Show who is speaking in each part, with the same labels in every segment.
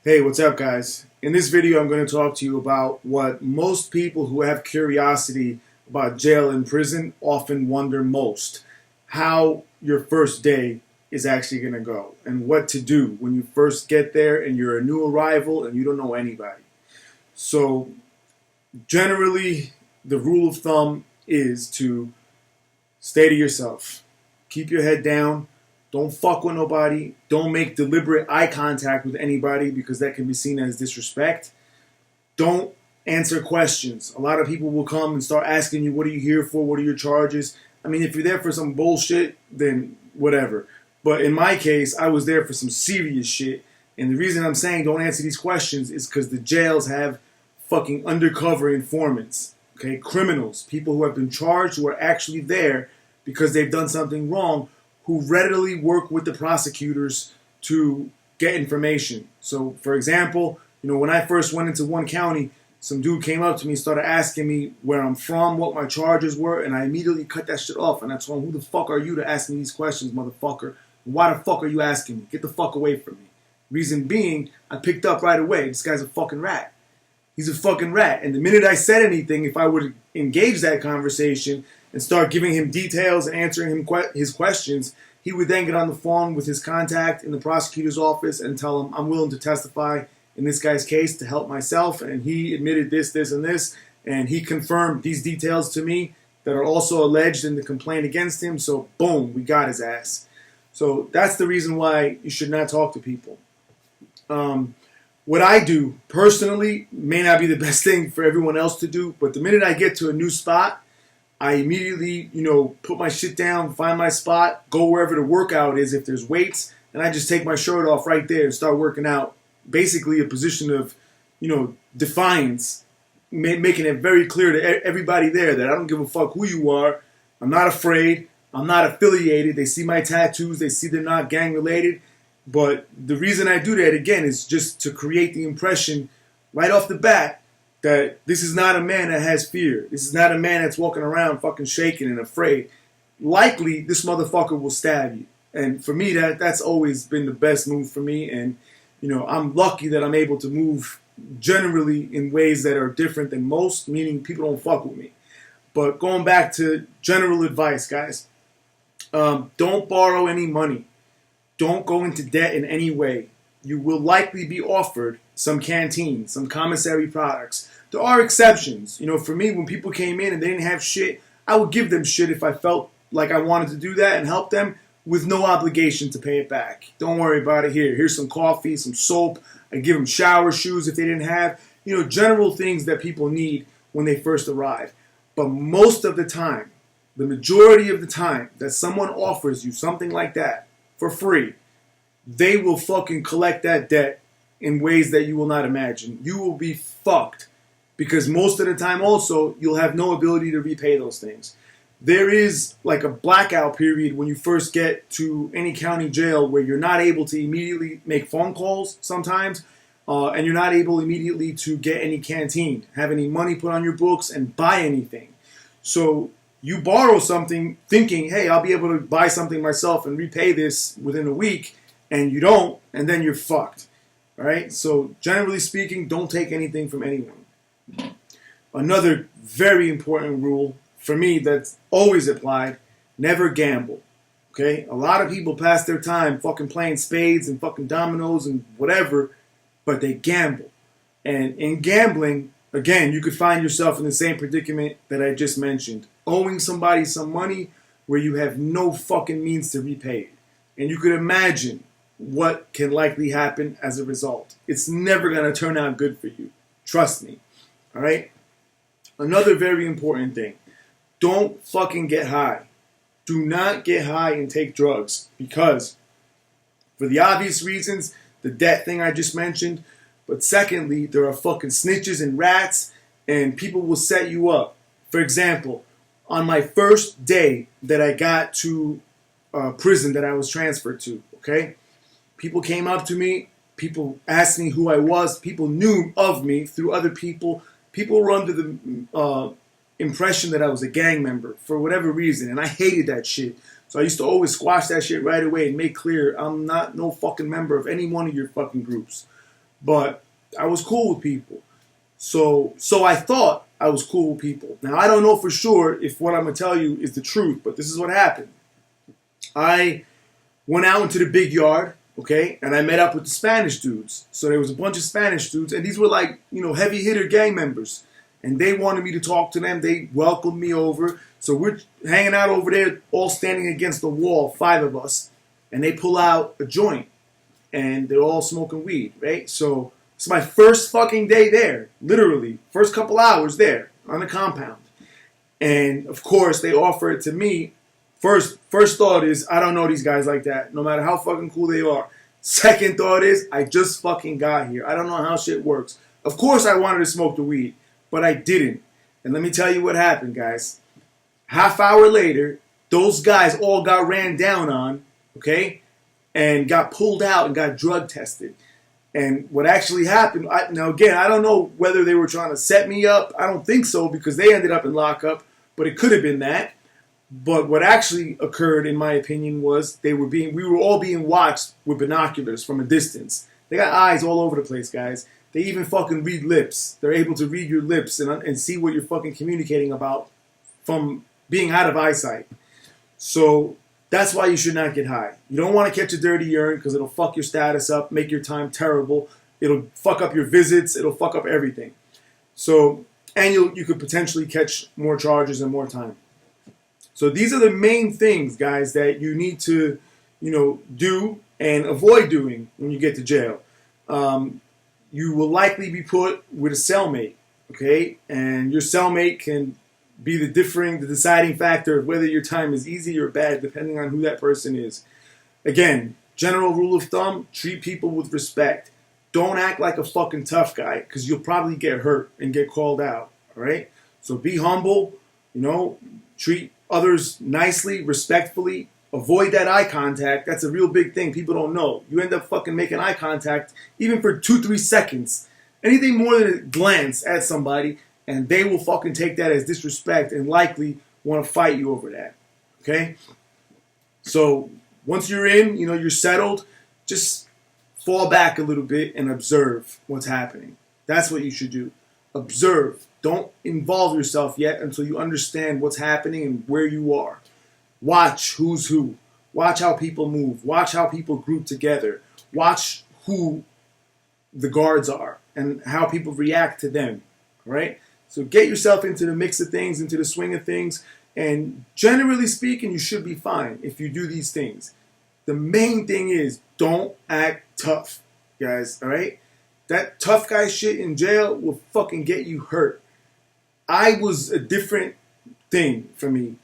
Speaker 1: Hey, what's up, guys? In this video, I'm going to talk to you about what most people who have curiosity about jail and prison often wonder most: how your first day is actually going to go, and what to do when you first get there and you're a new arrival and you don't know anybody. So, generally, the rule of thumb is to stay to yourself, keep your head down. Don't fuck with nobody. Don't make deliberate eye contact with anybody because that can be seen as disrespect. Don't answer questions. A lot of people will come and start asking you, what are you here for? What are your charges? I mean, if you're there for some bullshit, then whatever. But in my case, I was there for some serious shit. And the reason I'm saying don't answer these questions is because the jails have fucking undercover informants, okay? Criminals, people who have been charged, who are actually there because they've done something wrong, who readily work with the prosecutors to get information. So, for example, when I first went into one county, some dude came up to me, started asking me where I'm from, what my charges were, and I immediately cut that shit off. And I told him, who the fuck are you to ask me these questions, motherfucker? Why the fuck are you asking me? Get the fuck away from me. Reason being, I picked up right away, this guy's a fucking rat. He's a fucking rat. And the minute I said anything, if I would engage that conversation and start giving him details and answering him his questions, he would then get on the phone with his contact in the prosecutor's office and tell him, I'm willing to testify in this guy's case to help myself. And he admitted this, this, and this. And he confirmed these details to me that are also alleged in the complaint against him. So, boom, we got his ass. So that's the reason why you should not talk to people. What I do personally may not be the best thing for everyone else to do, but the minute I get to a new spot, I immediately, put my shit down, find my spot, go wherever the workout is if there's weights, and I just take my shirt off right there and start working out. Basically a position of, defiance, making it very clear to everybody there that I don't give a fuck who you are. I'm not afraid. I'm not affiliated. They see my tattoos. They see they're not gang related. But the reason I do that, again, is just to create the impression right off the bat that this is not a man that has fear. This is not a man that's walking around fucking shaking and afraid. Likely, this motherfucker will stab you. And for me, that's always been the best move for me. And, I'm lucky that I'm able to move generally in ways that are different than most, meaning people don't fuck with me. But going back to general advice, guys, don't borrow any money. Don't go into debt in any way. You will likely be offered some canteen, some commissary products. There are exceptions. For me, when people came in and they didn't have shit, I would give them shit if I felt like I wanted to do that and help them with no obligation to pay it back. Don't worry about it. Here's some coffee, some soap. I give them shower shoes if they didn't have. General things that people need when they first arrive. But most of the time, the majority of the time that someone offers you something like that for free, they will fucking collect that debt in ways that you will not imagine. You will be fucked because most of the time also you'll have no ability to repay those things. There is like a blackout period when you first get to any county jail where you're not able to immediately make phone calls sometimes, and you're not able immediately to get any canteen, have any money put on your books, and buy anything. So you borrow something thinking, hey, I'll be able to buy something myself and repay this within a week, and you don't, and then you're fucked. All right? So generally speaking, don't take anything from anyone. Another very important rule for me that's always applied: never gamble. Okay? A lot of people pass their time fucking playing spades and fucking dominoes and whatever, but they gamble. And in gambling, again, you could find yourself in the same predicament that I just mentioned, owing somebody some money where you have no fucking means to repay it. And you could imagine what can likely happen as a result. It's never going to turn out good for you. Trust me. All right? Another very important thing: don't fucking get high. Do not get high and take drugs because, for the obvious reasons, the debt thing I just mentioned, but secondly, there are fucking snitches and rats, and people will set you up. For example, on my first day that I got to prison that I was transferred to, okay? People came up to me. People asked me who I was. People knew of me through other people. People were under the impression that I was a gang member for whatever reason, and I hated that shit. So I used to always squash that shit right away and make clear I'm not no fucking member of any one of your fucking groups. but I was cool with people. So I thought I was cool with people. Now, I don't know for sure if what I'm going to tell you is the truth, but this is what happened. I went out into the big yard, okay, and I met up with the Spanish dudes. So there was a bunch of Spanish dudes, and these were like, heavy hitter gang members. And they wanted me to talk to them. They welcomed me over. So we're hanging out over there, all standing against the wall, 5 of us. And they pull out a joint. And they're all smoking weed, right? So it's my first fucking day there, literally. First couple hours there on the compound. And, of course, they offer it to me. First thought is, I don't know these guys like that, no matter how fucking cool they are. Second thought is, I just fucking got here. I don't know how shit works. Of course I wanted to smoke the weed, but I didn't. And let me tell you what happened, guys. Half hour later, those guys all got ran down on, okay, and got pulled out and got drug tested. And what actually happened, now again, I don't know whether they were trying to set me up. I don't think so, because they ended up in lockup, but it could have been that. But what actually occurred, in my opinion, was we were all being watched with binoculars from a distance. They got eyes all over the place, guys. They even fucking read lips. They're able to read your lips and see what you're fucking communicating about from being out of eyesight. So that's why you should not get high. You don't want to catch a dirty urine because it'll fuck your status up, make your time terrible. It'll fuck up your visits. It'll fuck up everything. So, and you could potentially catch more charges and more time. So these are the main things, guys, that you need to, do and avoid doing when you get to jail. You will likely be put with a cellmate, okay? And your cellmate can be the deciding factor of whether your time is easy or bad, depending on who that person is. Again, general rule of thumb, treat people with respect. Don't act like a fucking tough guy, because you'll probably get hurt and get called out, all right? So be humble, treat others nicely, respectfully. Avoid that eye contact. That's a real big thing. People don't know. You end up fucking making eye contact even for 2-3 seconds. Anything more than a glance at somebody, and they will fucking take that as disrespect and likely want to fight you over that. Okay? So once you're in, you're settled, just fall back a little bit and observe what's happening. That's what you should do. Observe. Don't involve yourself yet until you understand what's happening and where you are. Watch who's who. Watch how people move. Watch how people group together. Watch who the guards are and how people react to them. All right? So get yourself into the mix of things, into the swing of things, and generally speaking, you should be fine if you do these things. The main thing is don't act tough, guys, all right? That tough guy shit in jail will fucking get you hurt. I was a different thing for me.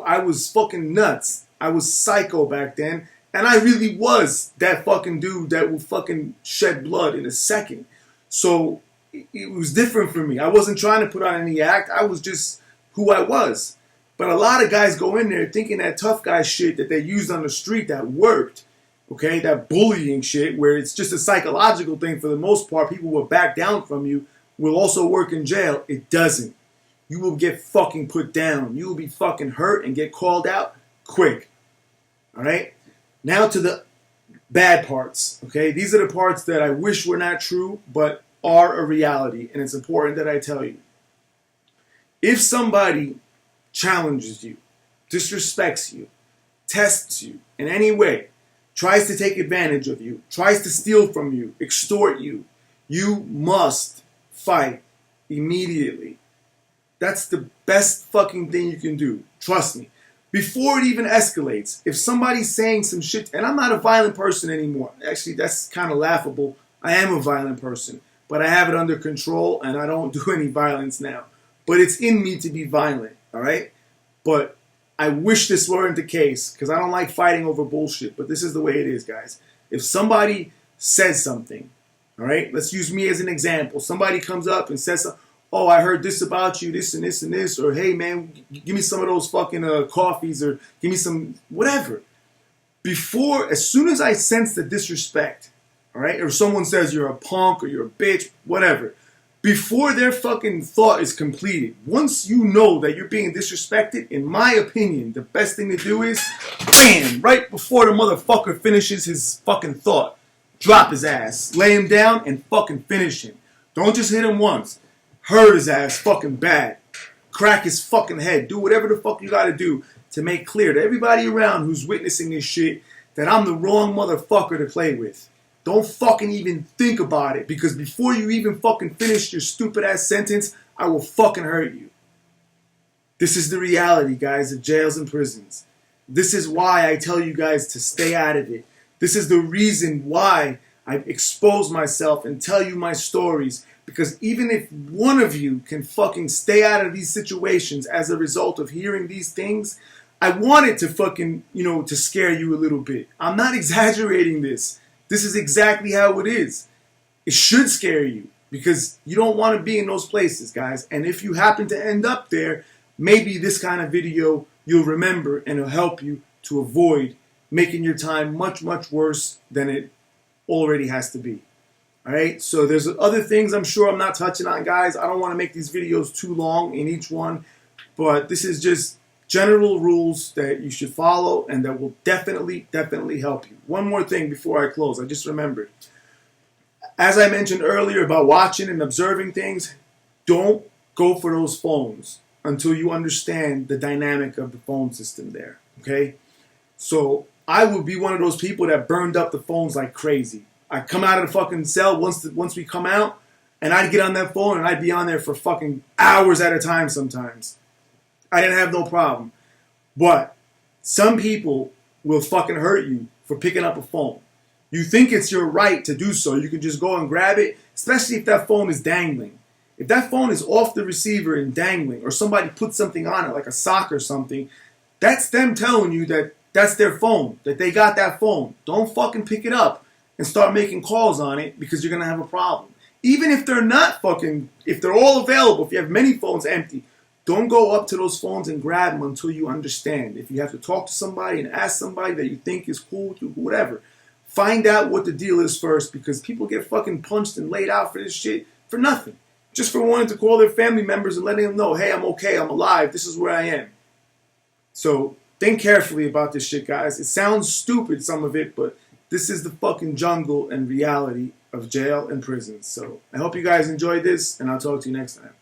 Speaker 1: I was fucking nuts. I was psycho back then. And I really was that fucking dude that will fucking shed blood in a second. So it was different for me. I wasn't trying to put on any act. I was just who I was. But a lot of guys go in there thinking that tough guy shit that they used on the street that worked. Okay, that bullying shit where it's just a psychological thing for the most part. People will back down from you. Will also work in jail. It doesn't. You will get fucking put down. You will be fucking hurt and get called out quick. All right? Now to the bad parts. Okay? These are the parts that I wish were not true, but are a reality. And it's important that I tell you. If somebody challenges you, disrespects you, tests you in any way, tries to take advantage of you, tries to steal from you, extort you, you must fight immediately. That's the best fucking thing you can do. Trust me. Before it even escalates, if somebody's saying some shit, and I'm not a violent person anymore. Actually, that's kind of laughable. I am a violent person, but I have it under control and I don't do any violence now. But it's in me to be violent, all right? But I wish this weren't the case because I don't like fighting over bullshit, but this is the way it is, guys. If somebody says something, all right, let's use me as an example. Somebody comes up and says, oh, I heard this about you, this and this and this, or hey, man, give me some of those fucking coffees, or give me some whatever. As soon as I sense the disrespect, all right, or someone says you're a punk or you're a bitch, whatever, before their fucking thought is completed, once you know that you're being disrespected, in my opinion, the best thing to do is, bam, right before the motherfucker finishes his fucking thought, drop his ass. Lay him down and fucking finish him. Don't just hit him once. Hurt his ass fucking bad. Crack his fucking head. Do whatever the fuck you gotta do to make clear to everybody around who's witnessing this shit that I'm the wrong motherfucker to play with. Don't fucking even think about it, because before you even fucking finish your stupid ass sentence, I will fucking hurt you. This is the reality, guys, of jails and prisons. This is why I tell you guys to stay out of it. This is the reason why I expose myself and tell you my stories. Because even if one of you can fucking stay out of these situations as a result of hearing these things, I want it to fucking, to scare you a little bit. I'm not exaggerating this. This is exactly how it is. It should scare you, because you don't want to be in those places, guys. And if you happen to end up there, maybe this kind of video you'll remember, and it'll help you to avoid making your time much, much worse than it already has to be. All right, so there's other things I'm sure I'm not touching on, guys. I don't want to make these videos too long in each one, but this is just general rules that you should follow and that will definitely help you. One more thing before I close. I just remembered. As I mentioned earlier about watching and observing things, don't go for those phones until you understand the dynamic of the phone system there, okay? So I would be one of those people that burned up the phones like crazy. I'd come out of the fucking cell once we come out, and I'd get on that phone and I'd be on there for fucking hours at a time sometimes. I didn't have no problem. But some people will fucking hurt you for picking up a phone. You think it's your right to do so. You can just go and grab it, especially if that phone is dangling. If that phone is off the receiver and dangling, or somebody put something on it, like a sock or something, that's them telling you that that's their phone, that they got that phone. Don't fucking pick it up and start making calls on it, because you're going to have a problem. Even if they're not fucking, if they're all available, if you have many phones empty, don't go up to those phones and grab them until you understand. If you have to talk to somebody and ask somebody that you think is cool with you, whatever, find out what the deal is first, because people get fucking punched and laid out for this shit for nothing. Just for wanting to call their family members and letting them know, hey, I'm okay, I'm alive, this is where I am. So think carefully about this shit, guys. It sounds stupid, some of it, but this is the fucking jungle and reality of jail and prison. So I hope you guys enjoyed this, and I'll talk to you next time.